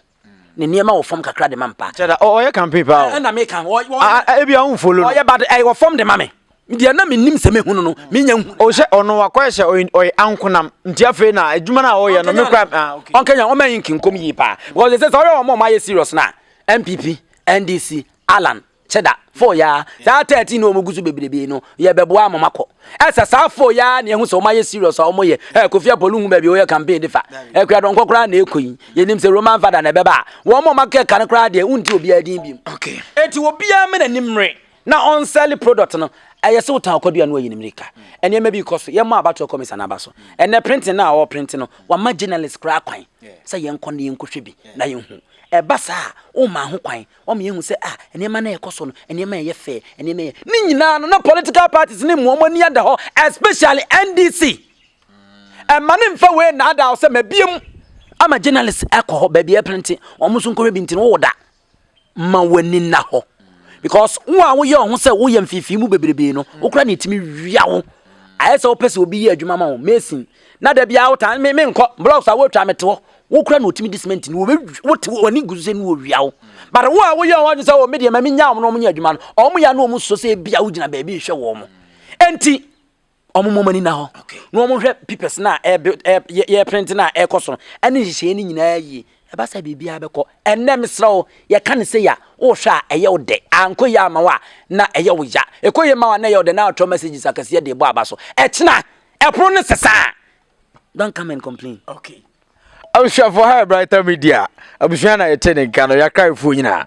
Nema will form Kakra de Mampa. Cheddar, oh, you can people. And I make I be on follow. Oh, yeah, but I will form the mammy. Dear Nami Nimse Mehuno, Minion, or say, or no, a question or Uncle Jeffrey, Jumana, or no crap. Uncle Yoman can come ye pa. Well, it says, oh, more my serious now. MPP, NDC, Alan. Cheddar 4 ya za 13 no mugusu bebrebe no ye beboa mamako esa sa 4 ya ne hu so ma ye serious o mo ye Kofi Apolu hu ba bi o ye campaign de fa kwa don kokora na ekoyi ye nim se Roman father na beba wo mo make kan kra de unti obi adin bi okay eti obi a me na nimre na on sell product no aye se utan akodua no ayi nimrika ene ma bi koso ye mo abato komisa na baso ene printing na o printing no wa ma journalist kra kwan se ye nkɔ ne ye nkɔhwe bi na ye hu ebasa o ma ho kwan o me hu se enema na ekoso no enema ye fair enema ye ni nyina no na political parties ni mo ni ada ho especially NDC man mfa we na ada o se mabiem ama journalist ekɔ ba bia printing o mo so nkɔhwe bi ntin wo da ma wani na ho because wo a wo ye ho se wo ye mfifi mu bebrebe no wo kra na etimi wia wo ayese wo pese obi ye adwuma ma wo mesin na da bia wo tan me nkɔ blocks a wo twa mete wo kura no timi disment ni wo woni guze ni wo wiawo but wo a wo ye won say wo media ma nya wo no mo nya adwuma no o mo ya no mo so say bia wo gina ba bi hwe wo mo enti o mo mani na ho no mo hwe papers na ye print na e koso ene hihye ni nyina yi e ba sa bibia be ko enne mesrawo ye kan say ya wo hwe a eye wo de anko ya ma wa na eye wo ya e ko ye ma wa na ye wo de na auto messages akase de bo abaso e chena e pro ne sesa don't come and complain okay I'm sure for her brighter media. I'm sure I attend and can I cry for you now.